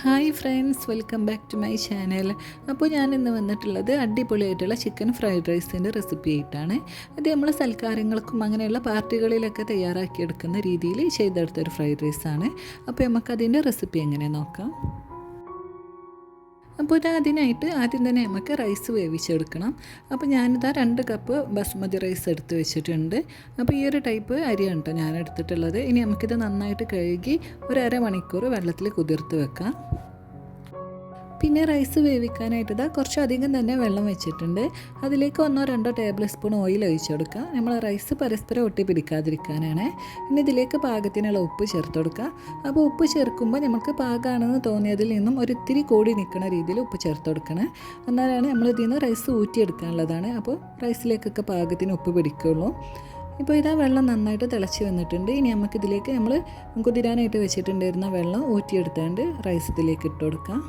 Hi friends, welcome back to my channel. അപ്പോൾ ഞാൻ ഇന്ന് വന്നിട്ടുള്ളത് അടിപൊളിയായിട്ടുള്ള ചിക്കൻ ഫ്രൈഡ് റൈസിൻ്റെ റെസിപ്പി ആയിട്ടാണ്. അത് നമ്മൾ സൽക്കാരങ്ങൾക്കും അങ്ങനെയുള്ള പാർട്ടികളിലൊക്കെ തയ്യാറാക്കിയെടുക്കുന്ന രീതിയിൽ ചെയ്തെടുത്തൊരു ഫ്രൈഡ് റൈസാണ്. അപ്പോൾ നമുക്കതിൻ്റെ റെസിപ്പി എങ്ങനെ നോക്കാം. അപ്പോൾ അതിനായിട്ട് ആദ്യം തന്നെ നമുക്ക് റൈസ് വേവിച്ചെടുക്കണം. അപ്പോൾ ഞാനിതാ 2 കപ്പ് ബസ്മതി റൈസ് എടുത്ത് വെച്ചിട്ടുണ്ട്. അപ്പോൾ ഈ ഒരു ടൈപ്പ് അരിയാണ് കേട്ടോ ഞാൻ എടുത്തിട്ടുള്ളത്. ഇനി നമുക്കിത് നന്നായിട്ട് കഴുകി ഒരു അരമണിക്കൂർ വെള്ളത്തിൽ കുതിർത്ത് വെക്കാം. പിന്നെ റൈസ് വേവിക്കാനായിട്ട് കുറച്ചധികം തന്നെ വെള്ളം വെച്ചിട്ടുണ്ട്. അതിലേക്ക് 1-2 ടേബിൾ സ്പൂൺ ഓയിൽ ഒഴിച്ചു കൊടുക്കുക. നമ്മൾ റൈസ് പരസ്പരം ഒട്ടി പിടിക്കാതിരിക്കാനാണ്. ഇനി ഇതിലേക്ക് പാകത്തിനുള്ള ഉപ്പ് ചേർത്ത് കൊടുക്കുക. അപ്പോൾ ഉപ്പ് ചേർക്കുമ്പോൾ നമുക്ക് പാകമാണെന്ന് തോന്നിയതിൽ നിന്നും ഒരിത്തിരി കൂടി നിൽക്കുന്ന രീതിയിൽ ഉപ്പ് ചേർത്ത് കൊടുക്കണം. എന്നാലാണ് നമ്മൾ ഇതിൽ നിന്ന് റൈസ് ഊറ്റിയെടുക്കാനുള്ളതാണ്. അപ്പോൾ റൈസിലേക്കൊക്കെ പാകത്തിന് ഉപ്പ് പിടിക്കുകയുള്ളൂ. ഇപ്പോൾ വെള്ളം നന്നായിട്ട് തിളച്ച് വന്നിട്ടുണ്ട്. ഇനി നമുക്കിതിലേക്ക് നമ്മൾ കുതിരാനായിട്ട് വെച്ചിട്ടുണ്ടായിരുന്ന വെള്ളം ഊറ്റിയെടുത്താണ്ട് റൈസ് ഇതിലേക്ക് ഇട്ട് കൊടുക്കാം.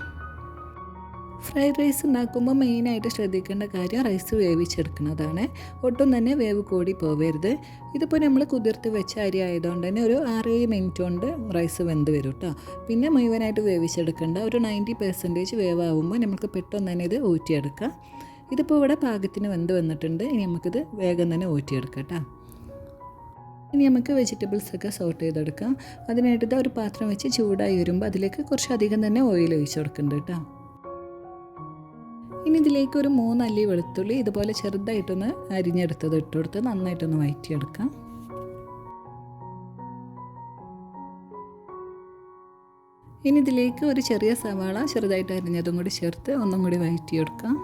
ഫ്രൈഡ് റൈസ് ഉണ്ടാക്കുമ്പോൾ മെയിനായിട്ട് ശ്രദ്ധിക്കേണ്ട കാര്യം റൈസ് വേവിച്ചെടുക്കുന്നതാണ്. ഒട്ടും തന്നെ വേവ് കൂടി പോവരുത്. ഇതിപ്പോൾ നമ്മൾ കുതിർത്ത് വെച്ച അരി ആയതുകൊണ്ട് തന്നെ ഒരു 6-7 മിനിറ്റ് കൊണ്ട് റൈസ് വെന്ത് വരും കേട്ടോ. പിന്നെ മുഴുവനായിട്ട് വേവിച്ചെടുക്കേണ്ട. ഒരു 90% വേവാകുമ്പോൾ നമുക്ക് പെട്ടെന്ന് തന്നെ ഇത് ഊറ്റിയെടുക്കാം. ഇതിപ്പോൾ ഇവിടെ പാകത്തിന് വെന്ത് വന്നിട്ടുണ്ട്. ഇനി നമുക്കിത് വേഗം തന്നെ ഊറ്റിയെടുക്കാം കേട്ടോ. ഇനി നമുക്ക് വെജിറ്റബിൾസൊക്കെ സോട്ട് ചെയ്തെടുക്കാം. അതിനായിട്ട് ഒരു പാത്രം വെച്ച് ചൂടായി വരുമ്പോൾ അതിലേക്ക് കുറച്ചധികം തന്നെ ഓയിൽ ഒഴിച്ച് കൊടുക്കുന്നുണ്ട് കേട്ടോ. ഇനി ഇതിലേക്ക് ഒരു 3 അല്ലി വെളുത്തുള്ളി ഇതുപോലെ ചെറുതായിട്ടൊന്ന് അരിഞ്ഞെടുത്തത് ഇട്ട് കൊടുത്ത് നന്നായിട്ടൊന്ന് വഴറ്റിയെടുക്കാം. ഇനി ഇതിലേക്ക് ഒരു ചെറിയ സവാള ചെറുതായിട്ട് അരിഞ്ഞതും കൂടി ചേർത്ത് ഒന്നും കൂടി വഴറ്റിയെടുക്കാം.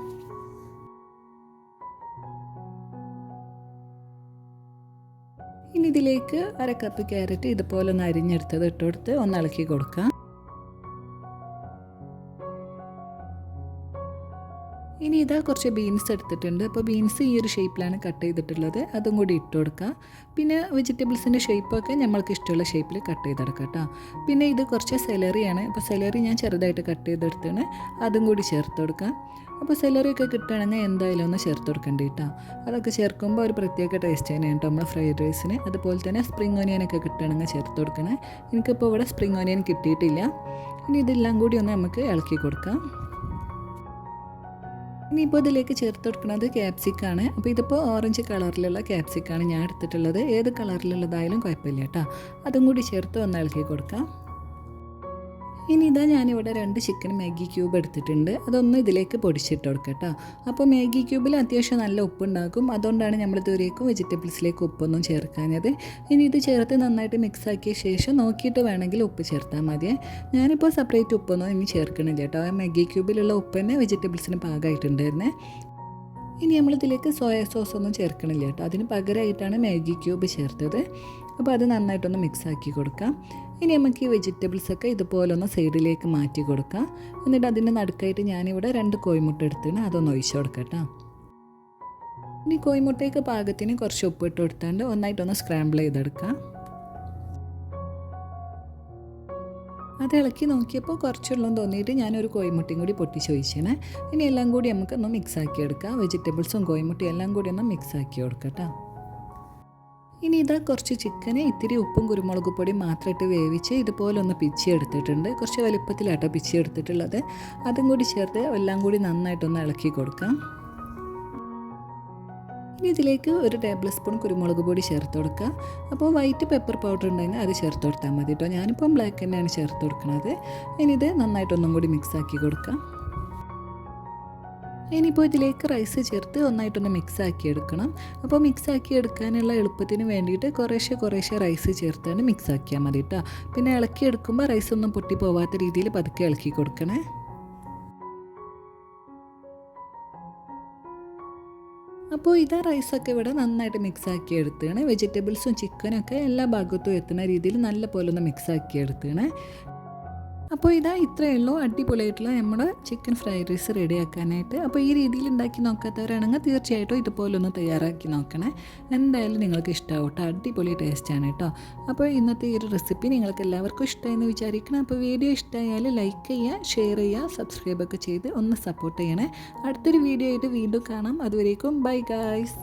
ഇനി ഇതിലേക്ക് 1/2 കപ്പ് ക്യാരറ്റ് ഇതുപോലെ ഒന്ന് അരിഞ്ഞെടുത്തത് ഇട്ട് കൊടുത്ത് ഒന്ന് ഇളക്കി കൊടുക്കാം. ഇനി കുറച്ച് ബീൻസ് എടുത്തിട്ടുണ്ട്. അപ്പോൾ ബീൻസ് ഈ ഒരു ഷേപ്പിലാണ് കട്ട് ചെയ്തിട്ടുള്ളത്. അതും കൂടി ഇട്ട് കൊടുക്കുക. പിന്നെ വെജിറ്റബിൾസിൻ്റെ ഷേപ്പൊക്കെ നമ്മൾക്ക് ഇഷ്ടമുള്ള ഷേപ്പിൽ കട്ട് ചെയ്തെടുക്കാം കേട്ടോ. പിന്നെ ഇത് കുറച്ച് സെലറിയാണ്. അപ്പോൾ സെലറി ഞാൻ ചെറുതായിട്ട് കട്ട് ചെയ്തെടുത്താണ്. അതും കൂടി ചേർത്ത് കൊടുക്കാം. അപ്പോൾ സെലറിയൊക്കെ കിട്ടുകയാണെങ്കിൽ എന്തായാലും ഒന്ന് ചേർത്ത് കൊടുക്കേണ്ടി കേട്ടോ. അതൊക്കെ ചേർക്കുമ്പോൾ ഒരു പ്രത്യേക ടേസ്റ്റ് തന്നെയാണ് കേട്ടോ നമ്മൾ ഫ്രൈഡ് റൈസിന്. അതുപോലെ തന്നെ സ്പ്രിംഗ് ഓനിയനൊക്കെ കിട്ടുകയാണെങ്കിൽ ചേർത്ത് കൊടുക്കണേ. എനിക്കിപ്പോൾ ഇവിടെ സ്പ്രിംഗ് ഓനിയൻ കിട്ടിയിട്ടില്ല. ഇനി ഇതെല്ലാം കൂടി ഒന്ന് നമുക്ക് ഇളക്കി കൊടുക്കാം. ഇനിയിപ്പോൾ ഇതിലേക്ക് ചേർത്ത് കൊടുക്കുന്നത് ക്യാപ്സിക്കാണ്. അപ്പോൾ ഇതിപ്പോൾ ഓറഞ്ച് കളറിലുള്ള ക്യാപ്സിക്കാണ് ഞാൻ എടുത്തിട്ടുള്ളത്. ഏത് കളറിലുള്ളതായാലും കുഴപ്പമില്ല കേട്ടോ. അതും കൂടി ചേർത്ത് ഒന്ന് ഇളക്കി കൊടുക്കാം. ഇനി ഞാനിവിടെ 2 ചിക്കൻ മാഗി ക്യൂബ് എടുത്തിട്ടുണ്ട്. അതൊന്ന് ഇതിലേക്ക് പൊടിച്ചിട്ട് കൊടുക്കാം കേട്ടോ. അപ്പോൾ മാഗി ക്യൂബിൽ അത്യാവശ്യം നല്ല ഉപ്പുണ്ടാക്കും. അതുകൊണ്ടാണ് നമ്മൾ ഇതുവരേക്കും വെജിറ്റബിൾസിലേക്ക് ഉപ്പൊന്നും ചേർക്കാഞ്ഞത്. ഇനി ഇത് ചേർത്ത് നന്നായിട്ട് മിക്സാക്കിയ ശേഷം നോക്കിയിട്ട് വേണമെങ്കിൽ ഉപ്പ് ചേർത്താൽ മതിയേ. ഞാനിപ്പോൾ സെപ്പറേറ്റ് ഉപ്പൊന്നും ഇനി ചേർക്കണില്ല കേട്ടോ. മാഗി ക്യൂബിലുള്ള ഉപ്പ് തന്നെ വെജിറ്റബിൾസിന് പാകമായിട്ടുണ്ടായിരുന്നേ. ഇനി നമ്മളിതിലേക്ക് സോയാ സോസ് ഒന്നും ചേർക്കണില്ല കേട്ടോ. അതിന് പകരമായിട്ടാണ് മാഗി ക്യൂബ് ചേർത്തത്. അപ്പോൾ അത് നന്നായിട്ടൊന്ന് മിക്സാക്കി കൊടുക്കാം. ഇനി നമുക്ക് ഈ വെജിറ്റബിൾസൊക്കെ ഇതുപോലെ ഒന്ന് സൈഡിലേക്ക് മാറ്റി കൊടുക്കാം. എന്നിട്ട് അതിൻ്റെ നടുക്കായിട്ട് ഞാനിവിടെ 2 കോഴിമുട്ട എടുത്തിട്ട് അതൊന്ന് ഒഴിച്ചു കൊടുക്കാം കേട്ടോ. ഇനി കോഴിമുട്ടയ്ക്ക് പാകത്തിന് കുറച്ച് ഉപ്പിട്ട് കൊടുത്താണ്ട് ഒന്നായിട്ടൊന്ന് സ്ക്രാമ്പിൾ ചെയ്തെടുക്കാം. അത് ഇളക്കി നോക്കിയപ്പോൾ കുറച്ചുള്ളൂ തോന്നിയിട്ട് ഞാനൊരു കോഴിമുട്ടയും കൂടി പൊട്ടിച്ചൊഴിച്ചേനെ. ഇനി എല്ലാം കൂടി നമുക്കൊന്ന് മിക്സാക്കി എടുക്കാം. വെജിറ്റബിൾസും കോഴിമുട്ടയും എല്ലാം കൂടി ഒന്ന് മിക്സാക്കി കൊടുക്കാം കേട്ടോ. ഇനി കുറച്ച് ചിക്കന് ഇത്തിരി ഉപ്പും കുരുമുളക് പൊടിയും മാത്രം ഇട്ട് വേവിച്ച് ഇതുപോലെ ഒന്ന് പിച്ചി എടുത്തിട്ടുണ്ട്. കുറച്ച് വലുപ്പത്തിലാട്ടോ പിച്ചി എടുത്തിട്ടുള്ളത്. അതും കൂടി ചേർത്ത് എല്ലാം കൂടി നന്നായിട്ടൊന്ന് ഇളക്കി കൊടുക്കാം. ഇനി ഇതിലേക്ക് 1 ടേബിൾ സ്പൂൺ കുരുമുളക് പൊടി ചേർത്ത് കൊടുക്കുക. അപ്പോൾ വൈറ്റ് പെപ്പർ പൗഡർ ഉണ്ടെങ്കിൽ അത് ചേർത്ത് കൊടുത്താൽ മതി കേട്ടോ. ഞാനിപ്പം ബ്ലാക്ക് തന്നെയാണ് ചേർത്ത് കൊടുക്കുന്നത്. ഇനി ഇത് നന്നായിട്ടൊന്നും കൂടി മിക്സാക്കി കൊടുക്കാം. ഇനിയിപ്പോൾ ഇതിലേക്ക് റൈസ് ചേർത്ത് ഒന്നായിട്ടൊന്ന് മിക്സാക്കി എടുക്കണം. അപ്പോൾ മിക്സാക്കി എടുക്കാനുള്ള എളുപ്പത്തിന് വേണ്ടിയിട്ട് കുറേശ്ശെ റൈസ് ചേർത്താണ് മിക്സാക്കിയാൽ മതി കേട്ടോ. പിന്നെ ഇളക്കി എടുക്കുമ്പോൾ റൈസ് ഒന്നും പൊട്ടി പോവാത്ത രീതിയിൽ പതുക്കെ ഇളക്കി കൊടുക്കണേ. അപ്പോൾ റൈസൊക്കെ ഇവിടെ നന്നായിട്ട് മിക്സാക്കി എടുത്താണ്. വെജിറ്റബിൾസും ചിക്കനൊക്കെ എല്ലാ ഭാഗത്തും എത്തുന്ന രീതിയിൽ നല്ല പോലെ ഒന്ന് മിക്സാക്കി എടുത്താണ്. അപ്പോൾ ഇത്രയേ ഉള്ളൂ അടിപൊളിയായിട്ടുള്ള നമ്മുടെ ചിക്കൻ ഫ്രൈഡ് റൈസ് റെഡിയാക്കാനായിട്ട്. അപ്പോൾ ഈ രീതിയിൽ ഉണ്ടാക്കി നോക്കാത്തവരാണെങ്കിൽ തീർച്ചയായിട്ടും ഇതുപോലെ ഒന്ന് തയ്യാറാക്കി നോക്കണേ. എന്തായാലും നിങ്ങൾക്ക് ഇഷ്ടമാവും കേട്ടോ. അടിപൊളി ടേസ്റ്റാണ് കേട്ടോ. അപ്പോൾ ഇന്നത്തെ ഈ ഒരു റെസിപ്പി നിങ്ങൾക്ക് എല്ലാവർക്കും ഇഷ്ടമായെന്ന് വിചാരിക്കണം. അപ്പോൾ വീഡിയോ ഇഷ്ടമായാൽ ലൈക്ക് ചെയ്യുക, ഷെയർ ചെയ്യുക, സബ്സ്ക്രൈബൊക്കെ ചെയ്ത് ഒന്ന് സപ്പോർട്ട് ചെയ്യണേ. അടുത്തൊരു വീഡിയോ ആയിട്ട് വീണ്ടും കാണാം. അതുവരേക്കും ബൈ ഗായ്സ്.